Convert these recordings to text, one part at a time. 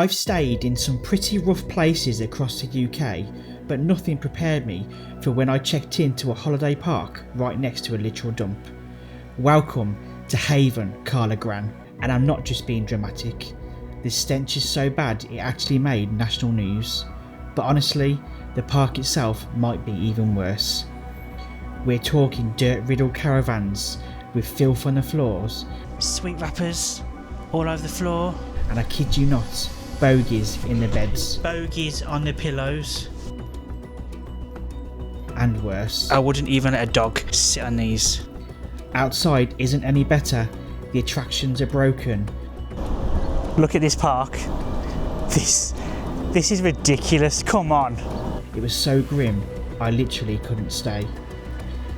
I've stayed in some pretty rough places across the UK, but nothing prepared me for when I checked into a holiday park right next to a literal dump. Welcome to Haven Cala Gran, and I'm not just being dramatic. This stench is so bad it actually made national news. But honestly, the park itself might be even worse. We're talking dirt-riddled caravans with filth on the floors, sweet wrappers all over the floor, and I kid you not, bogies in the beds. Bogies on the pillows. And worse. I wouldn't even let a dog sit on these. Outside isn't any better. The attractions are broken. Look at this park. This is ridiculous, come on. It was so grim, I literally couldn't stay.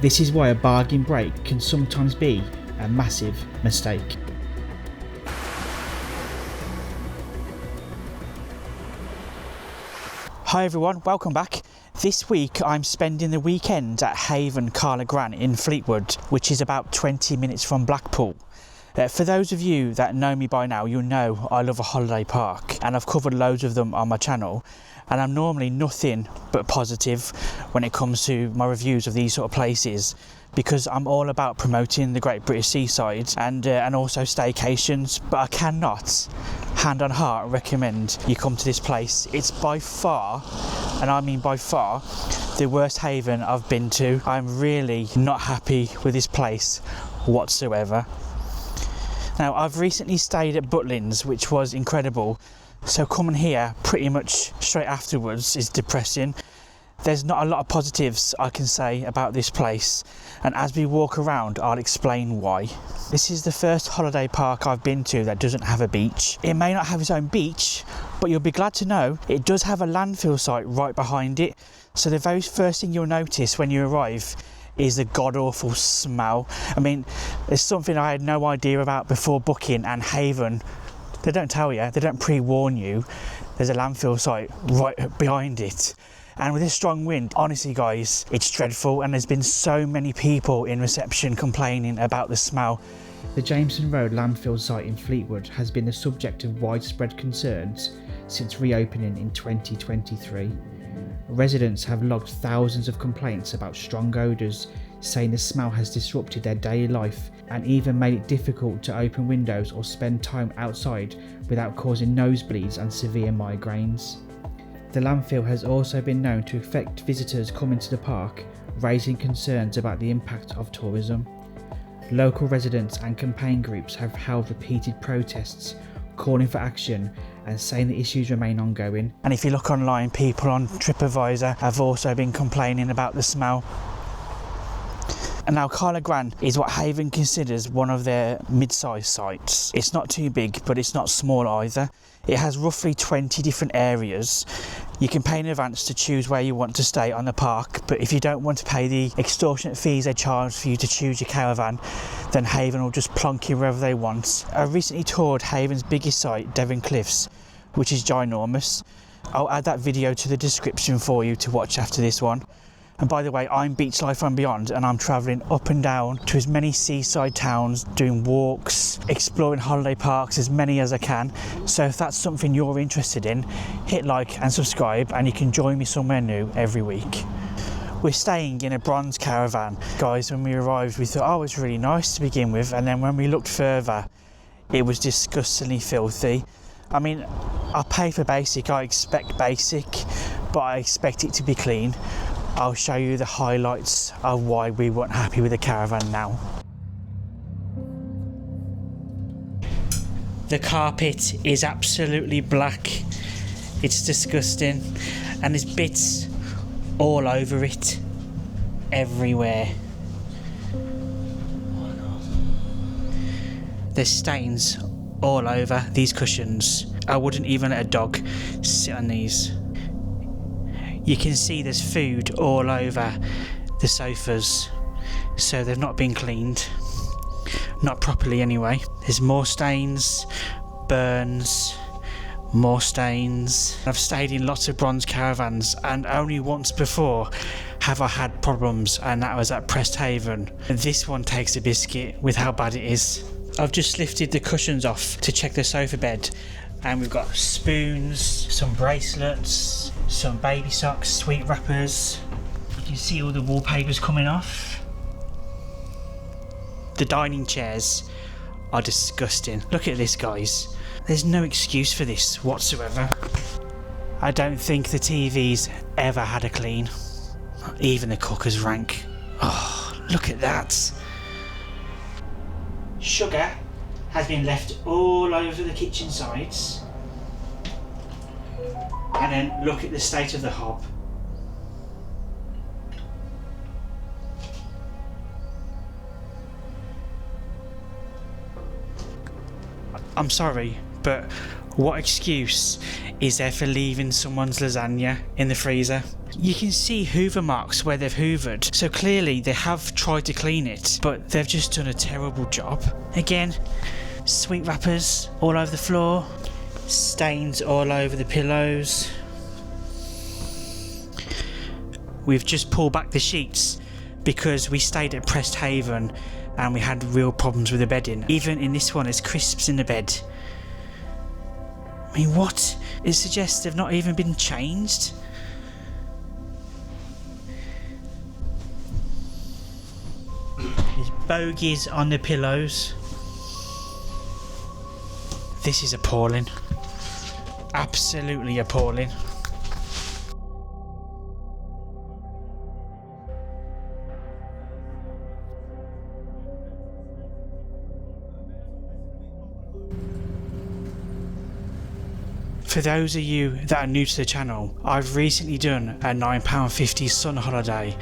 This is why a bargain break can sometimes be a massive mistake. Hi everyone, welcome back. This week I'm spending the weekend at Haven Cala Gran in Fleetwood, which is about 20 minutes from Blackpool. For those of you that know me by now, you'll know I love a holiday park, and I've covered loads of them on my channel, and I'm normally nothing but positive when it comes to my reviews of these sort of places, because I'm all about promoting the Great British seaside and also staycations. But I cannot, hand on heart, recommend you come to this place. It's by far, and I mean by far, the worst haven I've been to. I'm really not happy with this place whatsoever. Now, I've recently stayed at Butlins, which was incredible, so coming here pretty much straight afterwards is depressing. There's not a lot of positives I can say about this place, and as we walk around I'll explain why. This is the first holiday park I've been to that doesn't have a beach. It may not have its own beach, but you'll be glad to know it does have a landfill site right behind it, so the very first thing you'll notice when you arrive is the god-awful smell. I mean, it's something I had no idea about before booking, and Haven, they don't tell you, they don't pre-warn you, there's a landfill site right behind it. And with this strong wind, honestly guys, it's dreadful, and there's been so many people in reception complaining about the smell. The Jameson Road landfill site in Fleetwood has been the subject of widespread concerns since reopening in 2023. Residents have logged thousands of complaints about strong odours, saying the smell has disrupted their daily life and even made it difficult to open windows or spend time outside without causing nosebleeds and severe migraines. The landfill has also been known to affect visitors coming to the park, raising concerns about the impact of tourism. Local residents and campaign groups have held repeated protests, calling for action and saying the issues remain ongoing. And if you look online, people on TripAdvisor have also been complaining about the smell. And now Cala Gran is what Haven considers one of their mid-sized sites. It's not too big, but it's not small either. It has roughly 20 different areas. You can pay in advance to choose where you want to stay on the park, but if you don't want to pay the extortionate fees they charge for you to choose your caravan, then Haven will just plonk you wherever they want. I recently toured Haven's biggest site, Devon Cliffs, which is ginormous. I'll add that video to the description for you to watch after this one. And by the way, I'm Beach Life and Beyond, and I'm travelling up and down to as many seaside towns, doing walks, exploring holiday parks, as many as I can. So if that's something you're interested in, hit like and subscribe, and you can join me somewhere new every week. We're staying in a bronze caravan. Guys, when we arrived, we thought, oh, it's really nice to begin with, and then when we looked further, it was disgustingly filthy. I mean, I pay for basic, I expect basic, but I expect it to be clean. I'll show you the highlights of why we weren't happy with the caravan now. The carpet is absolutely black. It's disgusting, and there's bits all over it, everywhere. There's stains all over these cushions. I wouldn't even let a dog sit on these. You can see there's food all over the sofas, so they've not been cleaned. Not properly anyway. There's more stains, burns, more stains. I've stayed in lots of bronze caravans, and only once before have I had problems, and that was at Prest Haven. This one takes a biscuit with how bad it is. I've just lifted the cushions off to check the sofa bed, And we've got spoons, some bracelets, some baby socks, sweet wrappers. You can see all the wallpapers coming off. The dining chairs are disgusting. Look at this, guys. There's no excuse for this whatsoever. I don't think the TV's ever had a clean. Even the cooker's rank. Oh, look at that. Sugar has been left all over the kitchen sides. And then look at the state of the hob. I'm sorry, but what excuse is there for leaving someone's lasagna in the freezer? You can see hoover marks where they've hoovered, so clearly they have tried to clean it, but they've just done a terrible job. Again, sweet wrappers all over the floor, stains all over the pillows. We've just pulled back the sheets because we stayed at Prest Haven and we had real problems with the bedding. Even in this one, there's crisps in the bed. I mean, what? It suggests they've not even been changed. There's bogies on the pillows. This is appalling. Absolutely appalling. For those of you that are new to the channel, I've recently done a £9.50 sun holiday,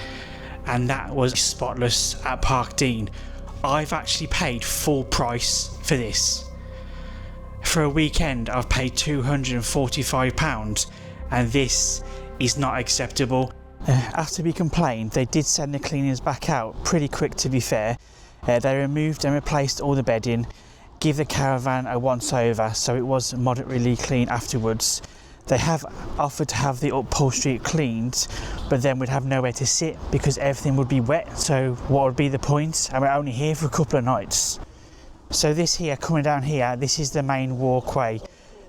and that was spotless at Park Dean. I've actually paid full price for this. For a weekend I've paid £245, and this is not acceptable. After we complained, they did send the cleaners back out pretty quick, to be fair. They removed and replaced all the bedding, give the caravan a once over so it was moderately clean afterwards. They have offered to have the upholstery cleaned, but then we'd have nowhere to sit because everything would be wet, so what would be the point? And we're only here for a couple of nights. So this here, coming down here, this is the main walkway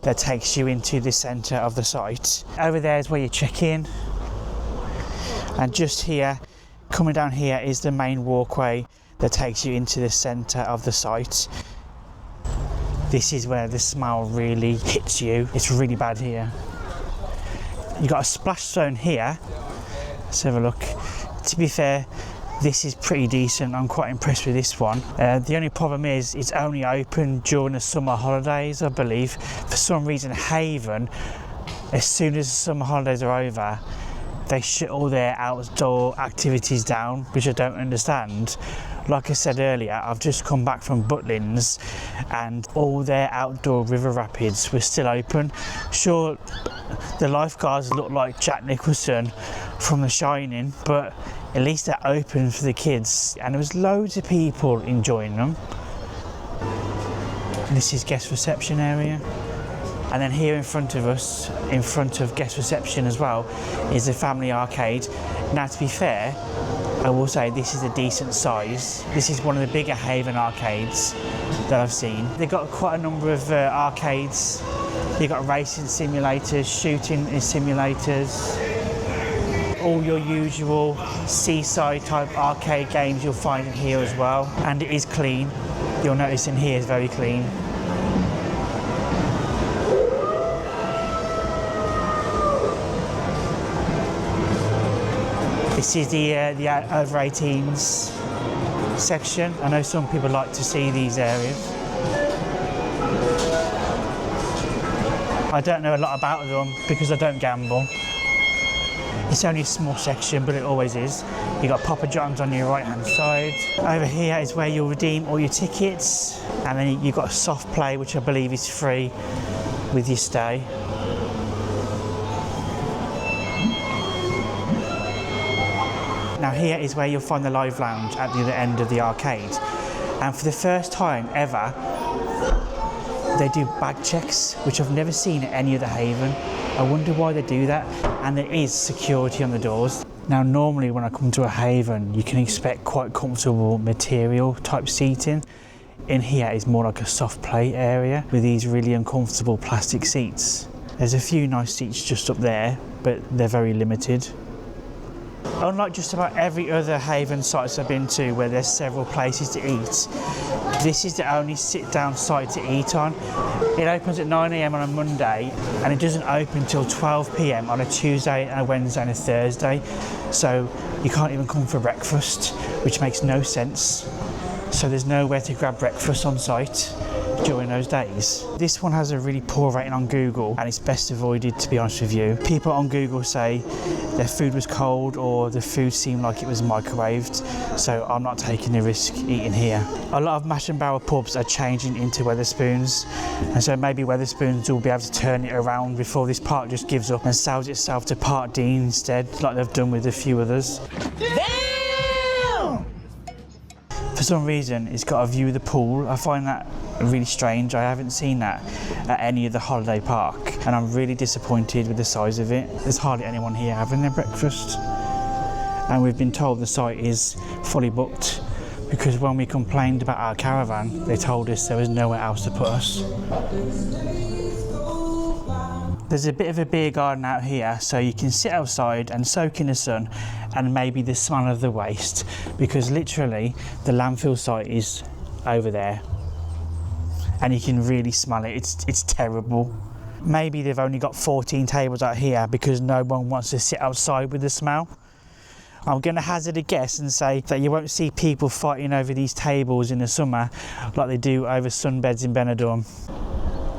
that takes you into the centre of the site. Over there is where you check in, and just here, coming down here, is the main walkway that takes you into the centre of the site. This is where the smell really hits you. It's really bad here. You've got a splash zone here. Let's have a look. To be fair, this is pretty decent. I'm quite impressed with this one. The only problem is it's only open during the summer holidays, I believe. For some reason, Haven, as soon as the summer holidays are over, they shut all their outdoor activities down, which I don't understand. Like I said earlier, I've just come back from Butlins and all their outdoor river rapids were still open. Sure, the lifeguards look like Jack Nicholson from The Shining, but at least they're open for the kids, and there was loads of people enjoying them. And this is guest reception area. And then here in front of us, in front of guest reception as well, is the family arcade. Now, to be fair, I will say this is a decent size. This is one of the bigger Haven arcades that I've seen. They've got quite a number of arcades. You've got racing simulators, shooting simulators, all your usual seaside type arcade games you'll find in here as well. And it is clean. You'll notice in here is very clean. This is the over 18s section. I know some people like to see these areas. I don't know a lot about them because I don't gamble. It's only a small section, but it always is. You've got Papa John's on your right hand side. Over here is where you'll redeem all your tickets, and then you've got soft play, which I believe is free with your stay. Now here is where you'll find the live lounge at the other end of the arcade. And for the first time ever, they do bag checks, which I've never seen at any other Haven. I wonder why they do that. And there is security on the doors. Now normally when I come to a Haven, you can expect quite comfortable material type seating. In here is more like a soft play area with these really uncomfortable plastic seats. There's a few nice seats just up there, but they're very limited. Unlike just about every other Haven site I've been to where there's several places to eat, this is the only sit-down site to eat on. It opens at 9 AM on a Monday and it doesn't open till 12 PM on a Tuesday and a Wednesday and a Thursday. So you can't even come for breakfast, which makes no sense. So there's nowhere to grab breakfast on site during those days. This one has a really poor rating on Google and it's best avoided, to be honest with you. People on Google say their food was cold or the food seemed like it was microwaved, so I'm not taking the risk eating here. A lot of mash and barrel pubs are changing into Wetherspoons, and so maybe Wetherspoons will be able to turn it around before this park just gives up and sells itself to Park Dean instead, like they've done with a few others. For some reason, it's got a view of the pool. I find that really strange. I haven't seen that at any other holiday park, and I'm really disappointed with the size of it. There's hardly anyone here having their breakfast, and we've been told the site is fully booked because when we complained about our caravan, they told us there was nowhere else to put us. There's a bit of a beer garden out here, so you can sit outside and soak in the sun and maybe the smell of the waste, because literally the landfill site is over there and you can really smell it. It's terrible. Maybe they've only got 14 tables out here because no one wants to sit outside with the smell. I'm going to hazard a guess and say that you won't see people fighting over these tables in the summer like they do over sunbeds in Benidorm.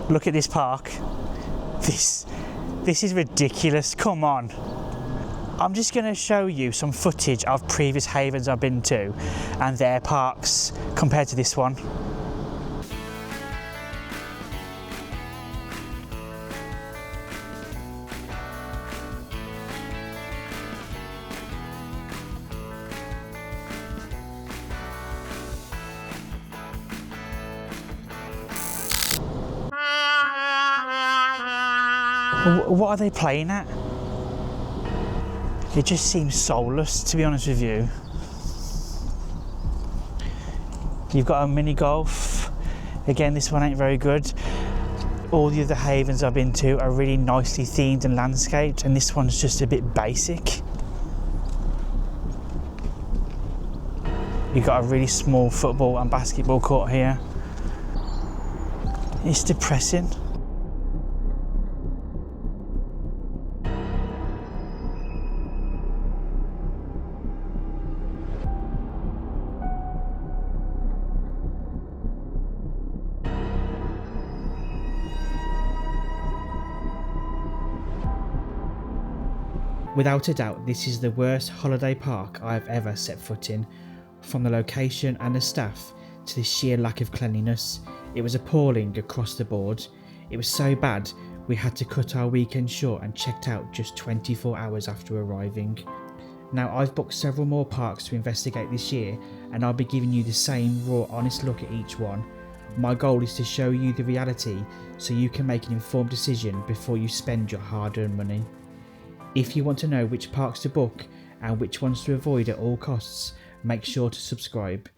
Look at this park. This is ridiculous, come on. I'm just going to show you some footage of previous Havens I've been to and their parks compared to this one. What are they playing at? It just seems soulless, to be honest with you. You've got a mini golf. Again, this one ain't very good. All the other Havens I've been to are really nicely themed and landscaped, and this one's just a bit basic. You've got a really small football and basketball court here. It's depressing. Without a doubt, this is the worst holiday park I've ever set foot in. From the location and the staff to the sheer lack of cleanliness, it was appalling across the board. It was so bad we had to cut our weekend short and checked out just 24 hours after arriving. Now, I've booked several more parks to investigate this year, and I'll be giving you the same raw, honest look at each one. My goal is to show you the reality so you can make an informed decision before you spend your hard-earned money. If you want to know which parks to book and which ones to avoid at all costs, make sure to subscribe.